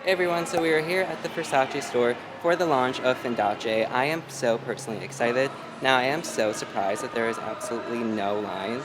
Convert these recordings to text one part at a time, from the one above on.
Hey everyone, so we are here at the Versace store for the launch of Fendace. I am so personally excited. Now, I am so surprised that there is absolutely no line.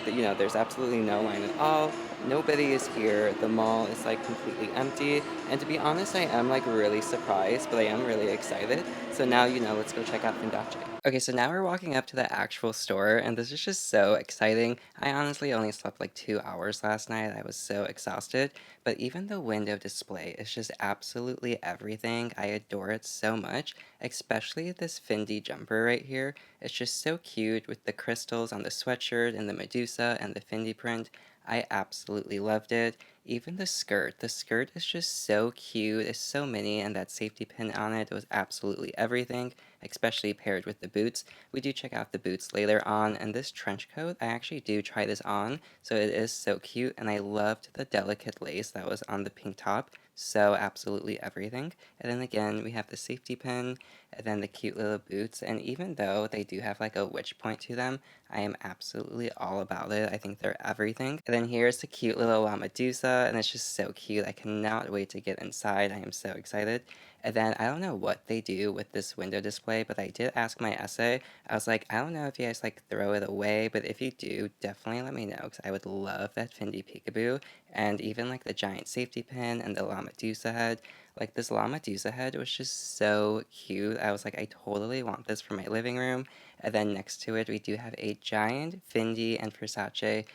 There's absolutely no line at all. Nobody is here. The mall is like completely empty. And to be honest, I am like really surprised, but I am really excited. So now, let's go check out Fendace. Okay, so now we're walking up to the actual store, and this is just so exciting. I honestly only slept like 2 hours last night. I was so exhausted. But even the window display is just absolutely everything. I adore it so much, especially this Fendi jumper right here. It's just so cute with the crystals on the sweatshirt and the Medusa and the Fendi print. I absolutely loved it. Even the skirt is just so cute. It's so mini, and that safety pin on it was absolutely everything, especially paired with the boots. We do check out the boots later on, and this trench coat, I actually do try this on, so it is so cute, and I loved the delicate lace that was on the pink top. So absolutely everything. And then again, we have the safety pin, and then the cute little boots. And even though they do have like a witch point to them, I am absolutely all about it. I think they're everything. And then here's the cute little La Medusa, and it's just so cute. I cannot wait to get inside. I am so excited. And then I don't know what they do with this window display, but I did ask my essay. I was like, I don't know if you guys like throw it away, but if you do, definitely let me know because I would love that Fendi peekaboo and even like the giant safety pin and the La Medusa head. Like this La Medusa head was just so cute. I was like, I totally want this for my living room. And then next to it, we do have a giant Fendi and Versace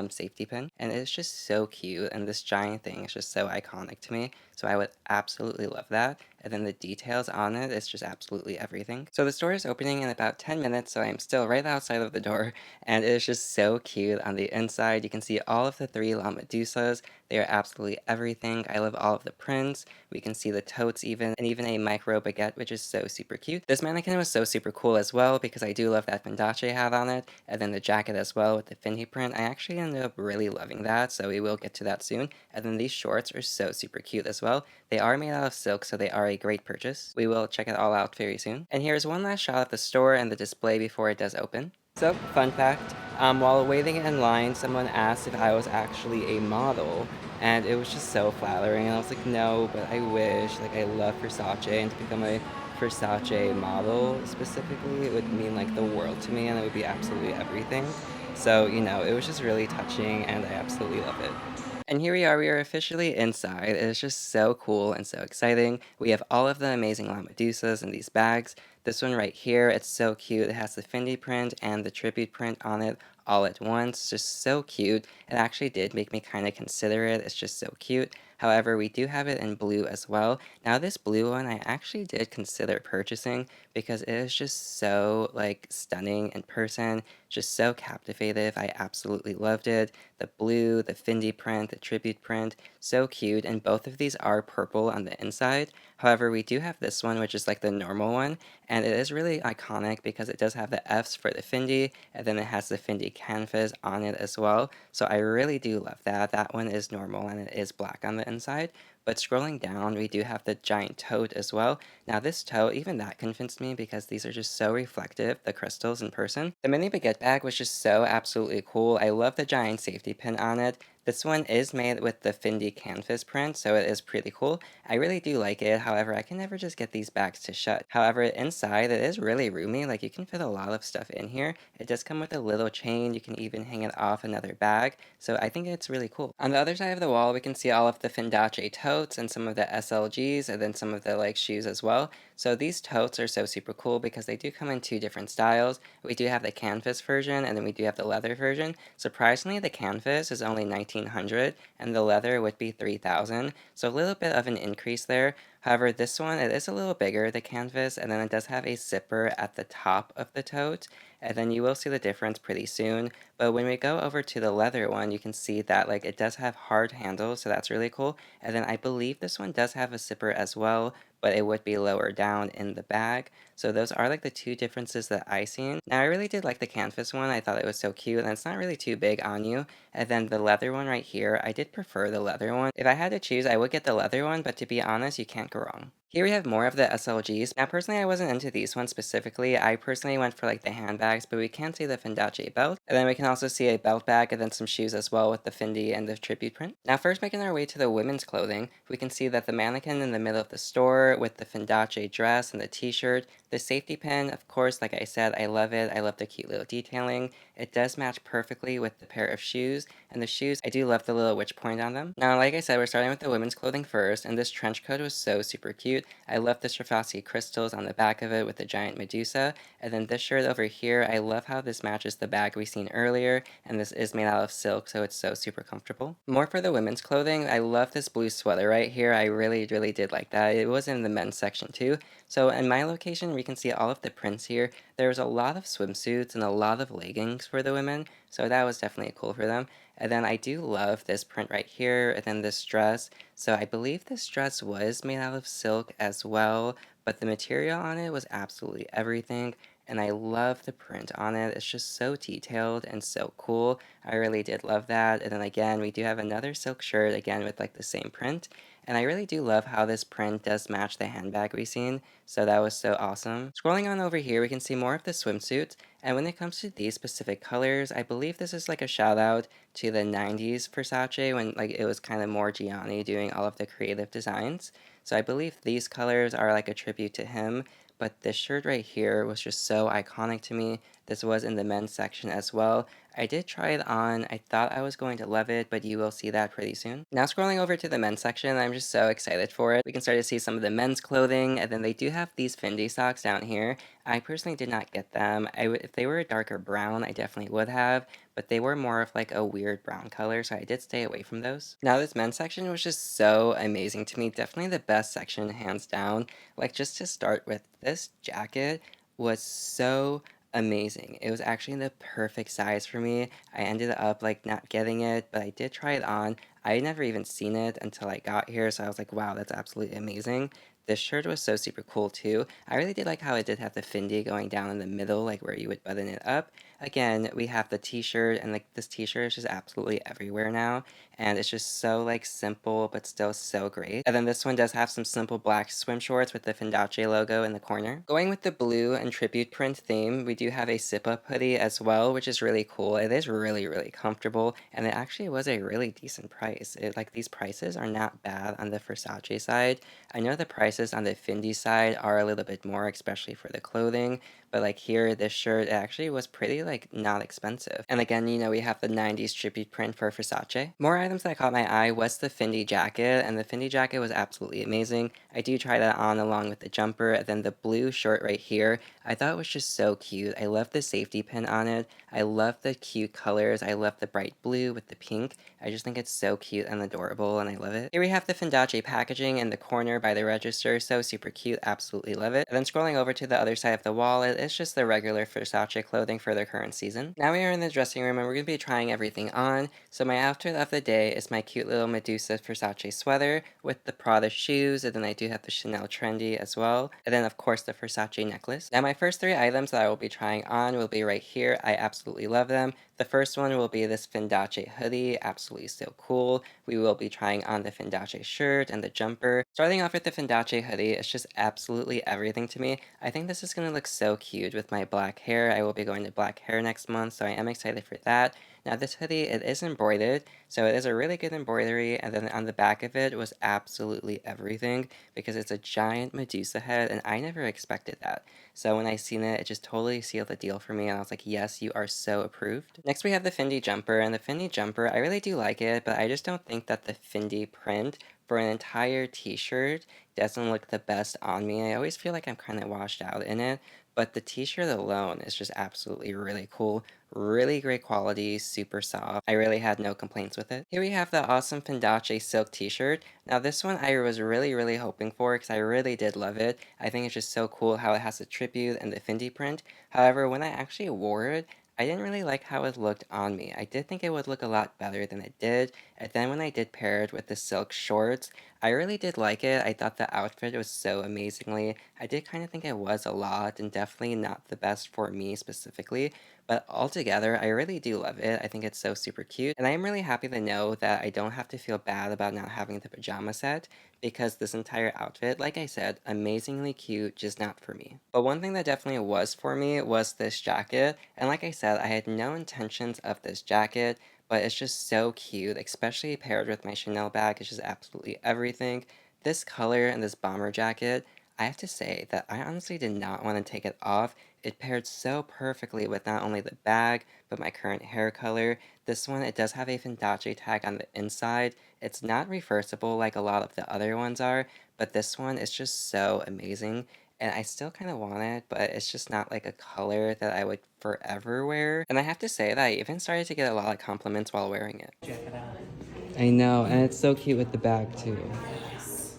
safety pin, and it's just so cute. And this giant thing is just so iconic to me. So I would absolutely love that. And then the details on it is just absolutely everything. So the store is opening in about 10 minutes, so I'm still right outside of the door, and it is just so cute. On the inside, you can see all of the three La Medusas. They are absolutely everything. I love all of the prints. We can see the totes even, and even a micro baguette, which is so super cute. This mannequin was so super cool as well because I do love that Fendace hat on it, and then the jacket as well with the Findy print. I actually ended up really loving that, so we will get to that soon. And then these shorts are so super cute as well. They are made out of silk, so they are a great purchase. We will check it all out very soon. And here's one last shot of the store and the display before it does open. So, fun fact, while waiting in line, someone asked if I was actually a model, and it was just so flattering. And I was like, no, but I wish. Like, I love Versace, and to become a Versace model specifically, it would mean like the world to me, and it would be absolutely everything. So, it was just really touching, and I absolutely love it. And here we are officially inside. It is just so cool and so exciting. We have all of the amazing La Medusas in these bags. This one right here, it's so cute. It has the Fendi print and the tribute print on it all at once. Just so cute. It actually did make me kind of consider it. It's just so cute. However, we do have it in blue as well. Now, this blue one I actually did consider purchasing because it is just so like stunning in person, just so captivative. I absolutely loved it. The blue, the Findy print, the tribute print, so cute. And both of these are purple on the inside. However, we do have this one, which is like the normal one, and it is really iconic because it does have the F's for the Findy, and then it has the Findy canvas on it as well. So I really do love that. That one is normal and it is black on the inside. But scrolling down, we do have the giant tote as well. Now this tote, even that convinced me because these are just so reflective, the crystals in person. The mini baguette bag was just so absolutely cool. I love the giant safety pin on it. This one is made with the Findy canvas print, so it is pretty cool. I really do like it, however, I can never just get these bags to shut. However, inside it is really roomy, like you can fit a lot of stuff in here. It does come with a little chain, you can even hang it off another bag, so I think it's really cool. On the other side of the wall, we can see all of the Fendace totes and some of the SLGs, and then some of the like shoes as well. So these totes are so super cool because they do come in two different styles. We do have the canvas version, and then we do have the leather version. Surprisingly, the canvas is only 1900 and the leather would be 3000, so a little bit of an increase there. However, this one, it is a little bigger, the canvas, and then it does have a zipper at the top of the tote, and then you will see the difference pretty soon. But when we go over to the leather one, you can see that like it does have hard handles, so that's really cool. And then I believe this one does have a zipper as well, but it would be lower down in the bag. So those are like the two differences that I seen. Now I really did like the canvas one. I thought it was so cute and it's not really too big on you. And then the leather one right here, I did prefer the leather one. If I had to choose, I would get the leather one, but to be honest, you can't go wrong. Here we have more of the SLGs. Now, personally, I wasn't into these ones specifically. I personally went for like the handbags, but we can see the Fendace belt. And then we can also see a belt bag and then some shoes as well with the Fendi and the tribute print. Now, first making our way to the women's clothing, we can see that the mannequin in the middle of the store with the Fendace dress and the t-shirt, the safety pin, of course, like I said, I love it. I love the cute little detailing. It does match perfectly with the pair of shoes. And the shoes, I do love the little witch point on them. Now, like I said, we're starting with the women's clothing first, and this trench coat was so super cute. I love the Versace crystals on the back of it with the giant Medusa. And then this shirt over here, I love how this matches the bag we seen earlier, and this is made out of silk, so it's so super comfortable. More for the women's clothing, I love this blue sweater right here. I really did like that. It was in the men's section too. So in my location, we can see all of the prints here. There was a lot of swimsuits and a lot of leggings for the women, so that was definitely cool for them. And then I do love this print right here, and then this dress. So I believe this dress was made out of silk as well, but the material on it was absolutely everything. And I love the print on it. It's just so detailed and so cool. I really did love that. And then again, we do have another silk shirt again with like the same print. And I really do love how this print does match the handbag we've seen. So that was so awesome. Scrolling on over here, we can see more of the swimsuits. And when it comes to these specific colors, I believe this is like a shout out to the 90s Versace when like it was kind of more Gianni doing all of the creative designs. So I believe these colors are like a tribute to him. But this shirt right here was just so iconic to me. This was in the men's section as well. I did try it on. I thought I was going to love it, but you will see that pretty soon. Now scrolling over to the men's section, I'm just so excited for it. We can start to see some of the men's clothing, and then they do have these Fendi socks down here. I personally did not get them. If they were a darker brown, I definitely would have, but they were more of like a weird brown color, so I did stay away from those. Now this men's section was just so amazing to me. Definitely the best section, hands down. Like just to start with, this jacket was so amazing. It was actually the perfect size for me. I ended up like not getting it, but I did try it on. I had never even seen it until I got here, so I was like, wow, that's absolutely amazing. This shirt was so super cool too. I really did like how it did have the Findy going down in the middle, like where you would button it up. Again, we have the t-shirt, and like this t-shirt is just absolutely everywhere now, and it's just so like simple but still so great. And then this one does have some simple black swim shorts with the Fendace logo in the corner. Going with the blue and tribute print theme, we do have a zip-up hoodie as well, which is really cool. It is really comfortable, and it actually was a really decent price. Like these prices are not bad on the Versace side. I know the prices on the Findy side are a little bit more, especially for the clothing, but like here, this shirt actually was pretty like not expensive. And again, we have the 90s tribute print for Versace. More items that caught my eye was the Fendi jacket, and the Fendi jacket was absolutely amazing. I do try that on along with the jumper, and then the blue shirt right here, I thought it was just so cute. I love the safety pin on it. I love the cute colors. I love the bright blue with the pink. I just think it's so cute and adorable, and I love it. Here we have the Fendace packaging in the corner by the register, so super cute, absolutely love it. And then scrolling over to the other side of the wall, it's just the regular Versace clothing for the current season. Now we are in the dressing room, and we're going to be trying everything on. So my outfit of the day is my cute little Medusa Versace sweater with the Prada shoes, and then I do have the Chanel trendy as well, and then of course the Versace necklace. Now my first three items that I will be trying on will be right here. I absolutely love them. The first one will be this Fendace hoodie, absolutely so cool. We will be trying on the Fendace shirt and the jumper. Starting off with the Fendace hoodie, it's just absolutely everything to me. I think this is going to look so cute with my black hair. I will be going to black hair next month, so I am excited for that. Now this hoodie, it is embroidered, so it is a really good embroidery, and then on the back of it was absolutely everything because it's a giant Medusa head, and I never expected that. So when I seen it, it just totally sealed the deal for me, and I was like, yes, you are so approved. Next we have the Fendi Jumper, and the Fendi Jumper, I really do like it, but I just don't think that the Fendi print for an entire t-shirt doesn't look the best on me. I always feel like I'm kind of washed out in it, but the t-shirt alone is just absolutely really cool. Really great quality, super soft. I really had no complaints with it. Here we have the awesome Pendace silk t-shirt. Now this one I was really hoping for because I really did love it. I think it's just so cool how it has the tribute and the Fendi print. However, when I actually wore it, I didn't really like how it looked on me. I did think it would look a lot better than it did, And then when I did pair it with the silk shorts, I really did like it. I thought the outfit was so amazingly. I did kind of think it was a lot and definitely not the best for me specifically, but altogether, I really do love it. I think it's so super cute. And I'm really happy to know that I don't have to feel bad about not having the pajama set because this entire outfit, like I said, amazingly cute, just not for me. But one thing that definitely was for me was this jacket. And like I said, I had no intentions of this jacket, but it's just so cute, especially paired with my Chanel bag. It's just absolutely everything. This color and this bomber jacket, I have to say that I honestly did not want to take it off. It paired so perfectly with not only the bag, but my current hair color. This one, it does have a Fendace tag on the inside. It's not reversible like a lot of the other ones are, but this one is just so amazing. And I still kind of want it, but it's just not like a color that I would forever wear. And I have to say that I even started to get a lot of compliments while wearing it. Check it out. I know, and it's so cute with the bag too. Yes.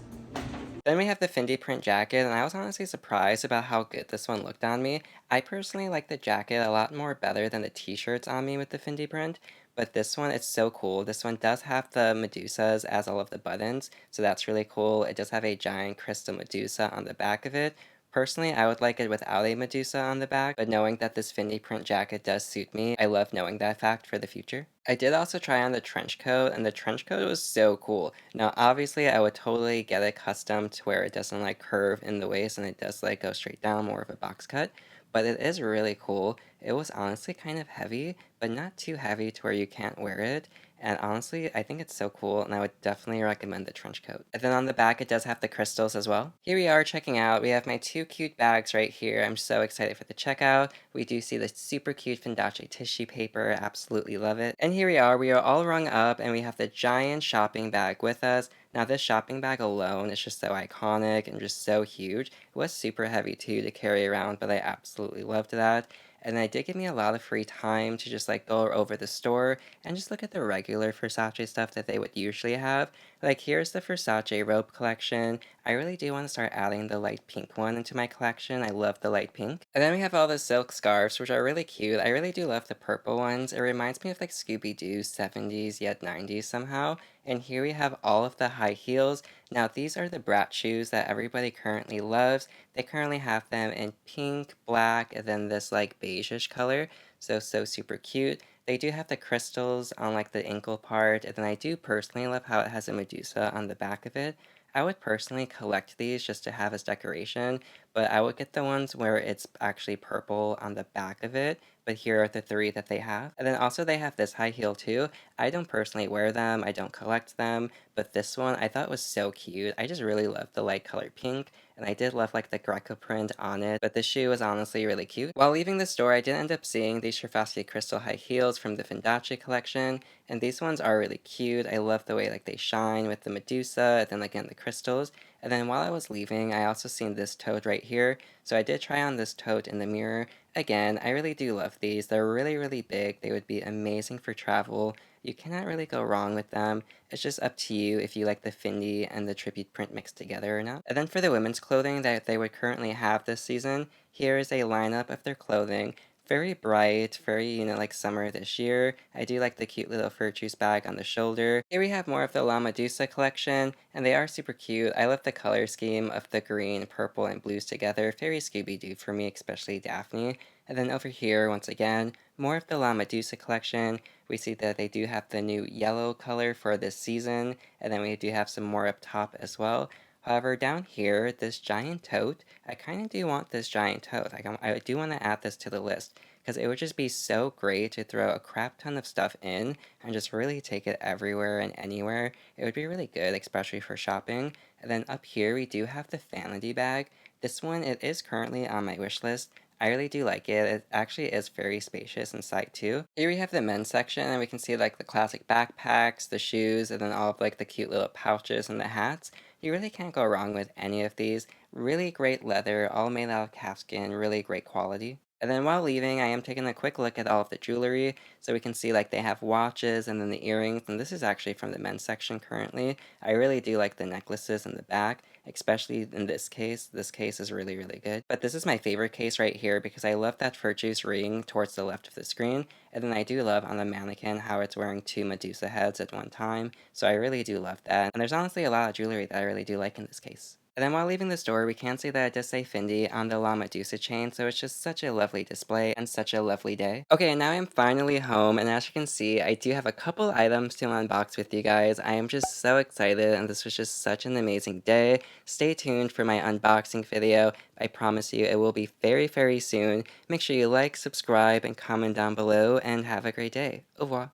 Then we have the Fendi print jacket, and I was honestly surprised about how good this one looked on me. I personally like the jacket a lot more better than the t-shirts on me with the Fendi print, but this one, it's so cool. This one does have the Medusas as all of the buttons, so that's really cool. It does have a giant crystal Medusa on the back of it. Personally, I would like it without a Medusa on the back, but knowing that this Fendi print jacket does suit me, I love knowing that fact for the future. I did also try on the trench coat, and the trench coat was so cool. Now, obviously, I would totally get it custom to where it doesn't like curve in the waist and it does like go straight down, more of a box cut, but it is really cool. It was honestly kind of heavy, but not too heavy to where you can't wear it. And honestly, I think it's so cool, and I would definitely recommend the trench coat. And then on the back, it does have the crystals as well. Here we are checking out. We have my two cute bags right here. I'm so excited for the checkout. We do see the super cute Fendace tissue paper. Absolutely love it. And here we are. We are all rung up, and we have the giant shopping bag with us. Now, this shopping bag alone is just so iconic and just so huge. It was super heavy too to carry around, but I absolutely loved that. And it did give me a lot of free time to just like go over the store and just look at the regular Versace stuff that they would usually have. Like here's the Versace robe collection. I really do want to start adding the light pink one into my collection. I love the light pink. And then we have all the silk scarves, which are really cute. I really do love the purple ones. It reminds me of like Scooby-Doo 70s yet 90s somehow. And here we have all of the high heels. Now these are the brat shoes that everybody currently loves. They currently have them in pink, black, and then this like beigeish color. So super cute. They do have the crystals on like the ankle part, and then I do personally love how it has a Medusa on the back of it. I would personally collect these just to have as decoration, but I would get the ones where it's actually purple on the back of it, but here are the three that they have. And then also they have this high heel too. I don't personally wear them, I don't collect them, but this one I thought was so cute. I just really love the light color pink, and I did love like the Greco print on it, but the shoe was honestly really cute. While leaving the store, I did end up seeing these Swarovski crystal high heels from the Fendace collection, and these ones are really cute. I love the way like they shine with the Medusa, and then again the crystals. And then while I was leaving, I also seen this tote right here, so I did try on this tote in the mirror. Again, I really do love these. They're really, really big. They would be amazing for travel. You cannot really go wrong with them. It's just up to you if you like the Findy and the tribute print mixed together or not. And then for the women's clothing that they would currently have this season, here is a lineup of their clothing. Very bright, very, like summer this year. I do like the cute little fur juice bag on the shoulder. Here we have more of the La Medusa collection, and they are super cute. I love the color scheme of the green, purple, and blues together. Very Scooby-Doo for me, especially Daphne. And then over here, once again, more of the La Medusa collection. We see that they do have the new yellow color for this season, and then we do have some more up top as well. However, down here, this giant tote, I kind of do want this giant tote. I do want to add this to the list because it would just be so great to throw a crap ton of stuff in and just really take it everywhere and anywhere. It would be really good, especially for shopping. And then up here, we do have the Vanity bag. This one, it is currently on my wish list. I really do like it. It actually is very spacious inside too. Here we have the men's section, and we can see like the classic backpacks, the shoes, and then all of like the cute little pouches and the hats. You really can't go wrong with any of these. Really great leather, all made out of calfskin, really great quality. And then while leaving, I am taking a quick look at all of the jewelry, so we can see like they have watches and then the earrings, and this is actually from the men's section currently. I really do like the necklaces in the back, especially in this case. This case is really, really good. But this is my favorite case right here because I love that Virtue's ring towards the left of the screen, and then I do love on the mannequin how it's wearing two Medusa heads at one time, so I really do love that. And there's honestly a lot of jewelry that I really do like in this case. And then while leaving the store, we can see that it does say Fendi on the La Medusa chain, so it's just such a lovely display and such a lovely day. Okay, and now I'm finally home, and as you can see, I do have a couple items to unbox with you guys. I am just so excited, and this was just such an amazing day. Stay tuned for my unboxing video. I promise you it will be very, very soon. Make sure you like, subscribe, and comment down below, and have a great day. Au revoir.